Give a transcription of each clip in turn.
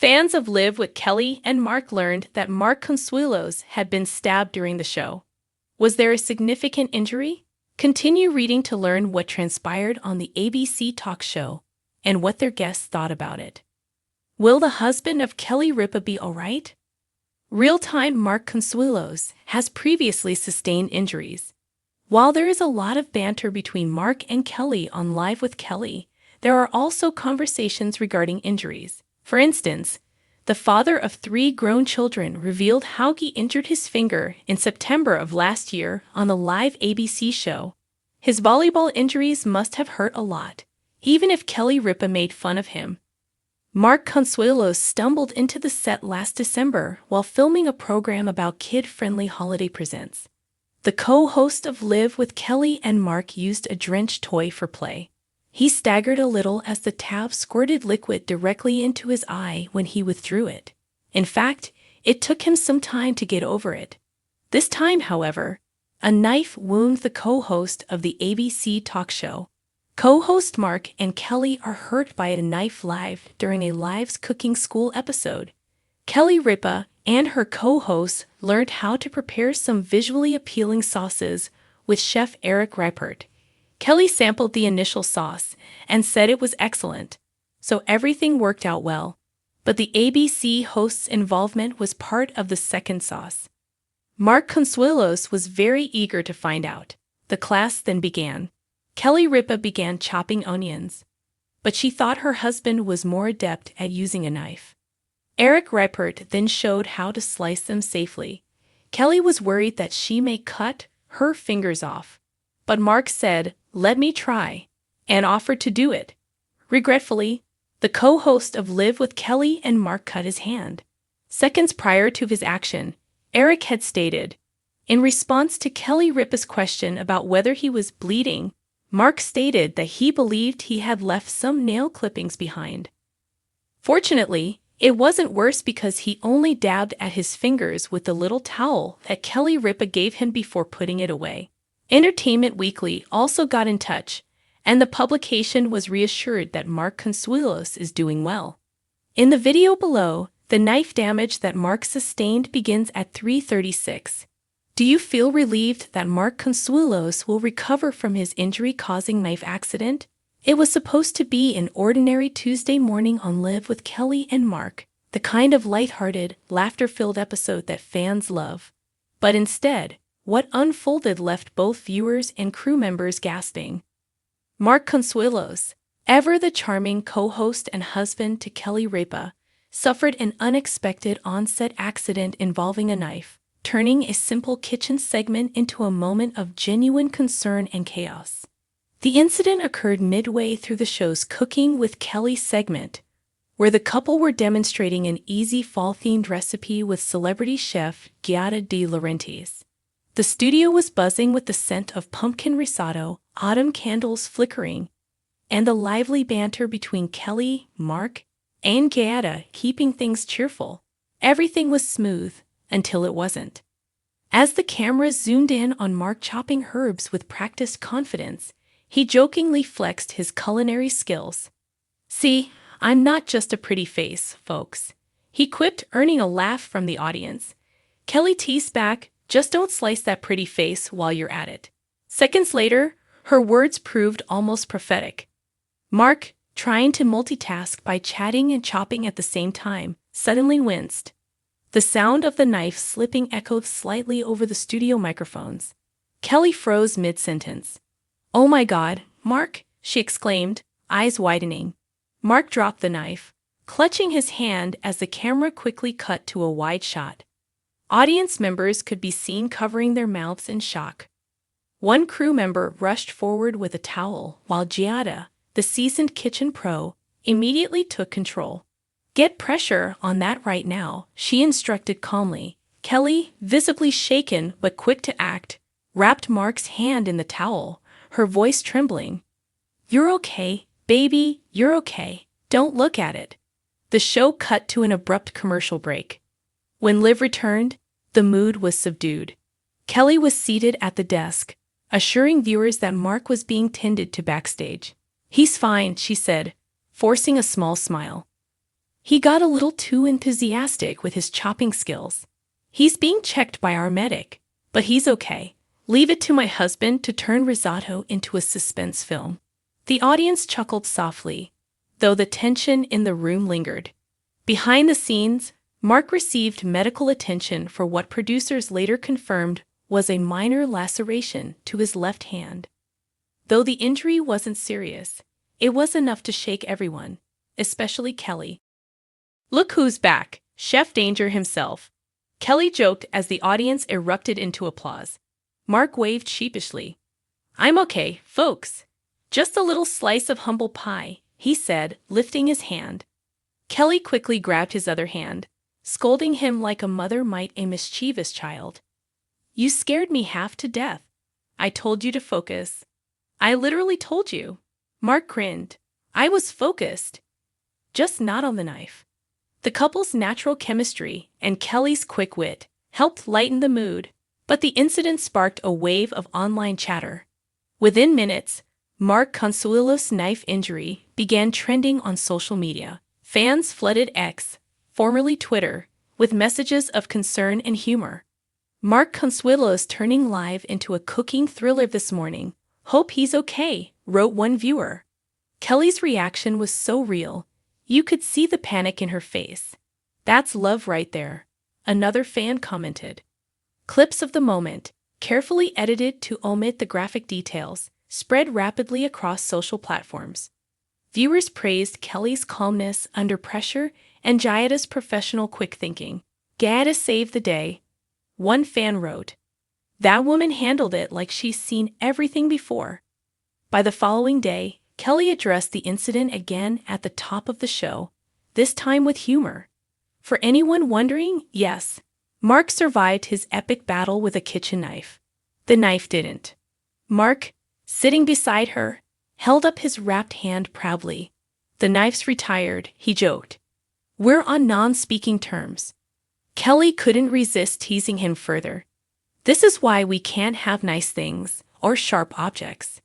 Fans of Live with Kelly and Mark learned that Mark Consuelos had been stabbed during the show. Was there a significant injury? Continue reading to learn what transpired on the ABC talk show and what their guests thought about it. Will the husband of Kelly Ripa be alright? Real-time Mark Consuelos has previously sustained injuries. While there is a lot of banter between Mark and Kelly on Live with Kelly, there are also conversations regarding injuries. For instance, the father of 3 grown children revealed how he injured his finger in September of last year on the live ABC show. His volleyball injuries must have hurt a lot, even if Kelly Ripa made fun of him. Mark Consuelos stumbled into the set last December while filming a program about kid-friendly holiday presents. The co-host of Live with Kelly and Mark used a drenched toy for play. He staggered a little as the tab squirted liquid directly into his eye when he withdrew it. In fact, it took him some time to get over it. This time, however, a knife wounded the co-host of the ABC talk show. Co-host Mark and Kelly are hurt by a knife live during a Live's cooking school episode. Kelly Ripa and her co-hosts learned how to prepare some visually appealing sauces with Chef Eric Reipert. Kelly sampled the initial sauce and said it was excellent, so everything worked out well. But the ABC host's involvement was part of the second sauce. Mark Consuelos was very eager to find out. The class then began. Kelly Ripa began chopping onions, but she thought her husband was more adept at using a knife. Eric Reipert then showed how to slice them safely. Kelly was worried that she may cut her fingers off, but Mark said, "Let me try," and offered to do it. Regretfully, the co-host of Live with Kelly and Mark cut his hand. Seconds prior to his action, Eric had stated, in response to Kelly Ripa's question about whether he was bleeding, Mark stated that he believed he had left some nail clippings behind. Fortunately, it wasn't worse because he only dabbed at his fingers with the little towel that Kelly Ripa gave him before putting it away. Entertainment Weekly also got in touch, and the publication was reassured that Mark Consuelos is doing well. In the video below, the knife damage that Mark sustained begins at 3:36. Do you feel relieved that Mark Consuelos will recover from his injury-causing knife accident? It was supposed to be an ordinary Tuesday morning on Live with Kelly and Mark, the kind of lighthearted, laughter-filled episode that fans love. But instead, what unfolded left both viewers and crew members gasping. Mark Consuelos, ever the charming co-host and husband to Kelly Ripa, suffered an unexpected on-set accident involving a knife, turning a simple kitchen segment into a moment of genuine concern and chaos. The incident occurred midway through the show's Cooking with Kelly segment, where the couple were demonstrating an easy fall-themed recipe with celebrity chef Giada De Laurentiis. The studio was buzzing with the scent of pumpkin risotto, autumn candles flickering, and the lively banter between Kelly, Mark, and Giada keeping things cheerful. Everything was smooth until it wasn't. As the camera zoomed in on Mark chopping herbs with practiced confidence, he jokingly flexed his culinary skills. "See, I'm not just a pretty face, folks," he quipped, earning a laugh from the audience. Kelly teased back, "Just don't slice that pretty face while you're at it." Seconds later, her words proved almost prophetic. Mark, trying to multitask by chatting and chopping at the same time, suddenly winced. The sound of the knife slipping echoed slightly over the studio microphones. Kelly froze mid-sentence. "Oh my God, Mark," she exclaimed, eyes widening. Mark dropped the knife, clutching his hand as the camera quickly cut to a wide shot. Audience members could be seen covering their mouths in shock. One crew member rushed forward with a towel, while Giada, the seasoned kitchen pro, immediately took control. "Get pressure on that right now," she instructed calmly. Kelly, visibly shaken but quick to act, wrapped Mark's hand in the towel, her voice trembling. "You're okay, baby, you're okay. Don't look at it." The show cut to an abrupt commercial break. When Liv returned, the mood was subdued. Kelly was seated at the desk, assuring viewers that Mark was being tended to backstage. "He's fine," she said, forcing a small smile. He got a little too enthusiastic with his chopping skills. He's being checked by our medic, but he's okay. Leave it to my husband to turn risotto into a suspense film. The audience chuckled softly, though the tension in the room lingered. Behind the scenes, Mark received medical attention for what producers later confirmed was a minor laceration to his left hand. Though the injury wasn't serious, it was enough to shake everyone, especially Kelly. "Look who's back, Chef Danger himself," Kelly joked as the audience erupted into applause. Mark waved sheepishly. "I'm okay, folks. Just a little slice of humble pie," he said, lifting his hand. Kelly quickly grabbed his other hand, scolding him like a mother might a mischievous child. "You scared me half to death. I told you to focus." "I literally told you." Mark grinned. "I was focused. Just not on the knife." The couple's natural chemistry and Kelly's quick wit helped lighten the mood, but the incident sparked a wave of online chatter. Within minutes, Mark Consuelos' knife injury began trending on social media. Fans flooded X, formerly Twitter, with messages of concern and humor. "Mark Consuelos turning live into a cooking thriller this morning. Hope he's okay," wrote one viewer. Kelly's reaction was so real, you could see the panic in her face. "That's love right there," another fan commented. Clips of the moment, carefully edited to omit the graphic details, spread rapidly across social platforms. Viewers praised Kelly's calmness under pressure and Jaida's professional quick thinking. "Gaida saved the day," one fan wrote. "That woman handled it like she's seen everything before." By the following day, Kelly addressed the incident again at the top of the show, this time with humor. For anyone wondering, yes, Mark survived his epic battle with a kitchen knife. The knife didn't. Mark, sitting beside her, held up his wrapped hand proudly. "The knife's retired," he joked. "We're on non-speaking terms." Kelly couldn't resist teasing him further. "This is why we can't have nice things or sharp objects."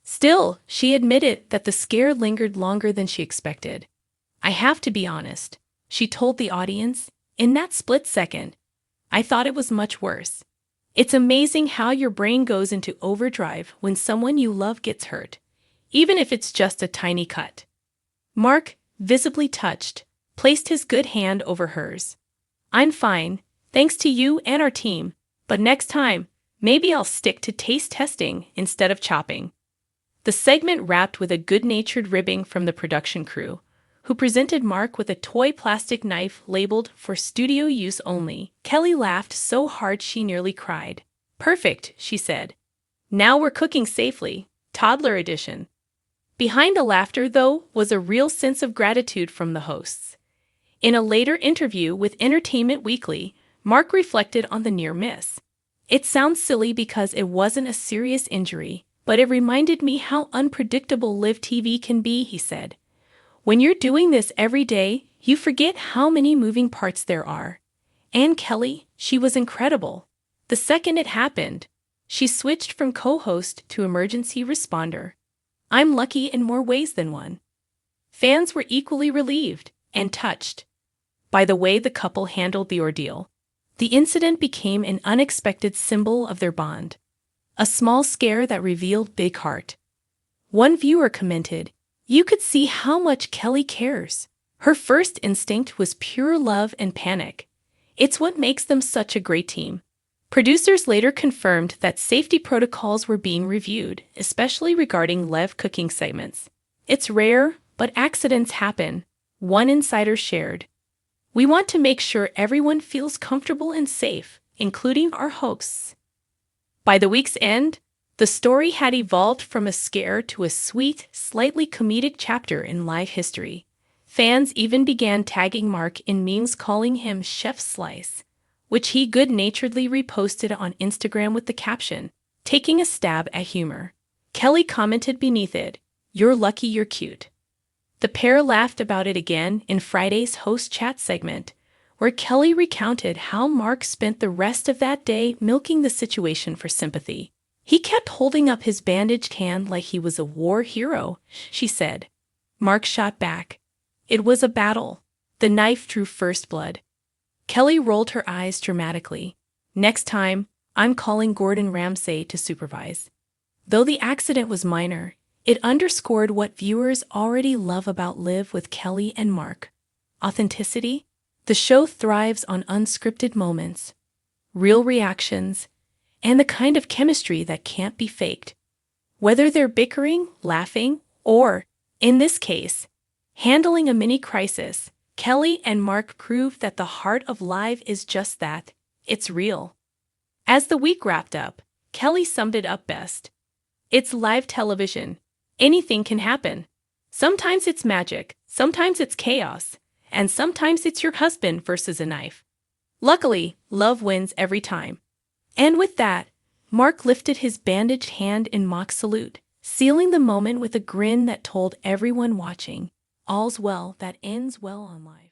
Still, she admitted that the scare lingered longer than she expected. "I have to be honest," she told the audience, "in that split second, I thought it was much worse." It's amazing how your brain goes into overdrive when someone you love gets hurt, even if it's just a tiny cut. Mark, visibly touched, placed his good hand over hers. "I'm fine, thanks to you and our team, but next time, maybe I'll stick to taste testing instead of chopping." The segment wrapped with a good-natured ribbing from the production crew, who presented Mark with a toy plastic knife labeled for studio use only. Kelly laughed so hard she nearly cried. "Perfect," she said. "Now we're cooking safely, toddler edition." Behind the laughter, though, was a real sense of gratitude from the hosts. In a later interview with Entertainment Weekly, Mark reflected on the near miss. "It sounds silly because it wasn't a serious injury, but it reminded me how unpredictable live TV can be," he said. "When you're doing this every day, you forget how many moving parts there are." And Kelly, she was incredible. The second it happened, she switched from co-host to emergency responder. "I'm lucky in more ways than one." Fans were equally relieved and touched by the way the couple handled the ordeal. The incident became an unexpected symbol of their bond. A small scare that revealed big heart. One viewer commented, "You could see how much Kelly cares. Her first instinct was pure love and panic. It's what makes them such a great team." Producers later confirmed that safety protocols were being reviewed, especially regarding live cooking segments. "It's rare, but accidents happen," one insider shared. "We want to make sure everyone feels comfortable and safe, including our hosts." By the week's end, the story had evolved from a scare to a sweet, slightly comedic chapter in live history. Fans even began tagging Mark in memes calling him Chef Slice, which he good-naturedly reposted on Instagram with the caption, "Taking a stab at humor." Kelly commented beneath it, "You're lucky you're cute." The pair laughed about it again in Friday's host chat segment, where Kelly recounted how Mark spent the rest of that day milking the situation for sympathy. "He kept holding up his bandaged hand like he was a war hero," she said. Mark shot back, "It was a battle. The knife drew first blood. Kelly rolled her eyes dramatically. Next time, I'm calling Gordon Ramsay to supervise. Though the accident was minor, it underscored what viewers already love about Live with Kelly and Mark: authenticity. The show thrives on unscripted moments, real reactions, and the kind of chemistry that can't be faked. Whether they're bickering, laughing, or, in this case, handling a mini crisis, Kelly and Mark prove that the heart of Live is just that: it's real. As the week wrapped up, Kelly summed it up best: "It's live television. Anything can happen. Sometimes it's magic, sometimes it's chaos, and sometimes it's your husband versus a knife. Luckily, love wins every time." And with that, Mark lifted his bandaged hand in mock salute, sealing the moment with a grin that told everyone watching, all's well that ends well on Live.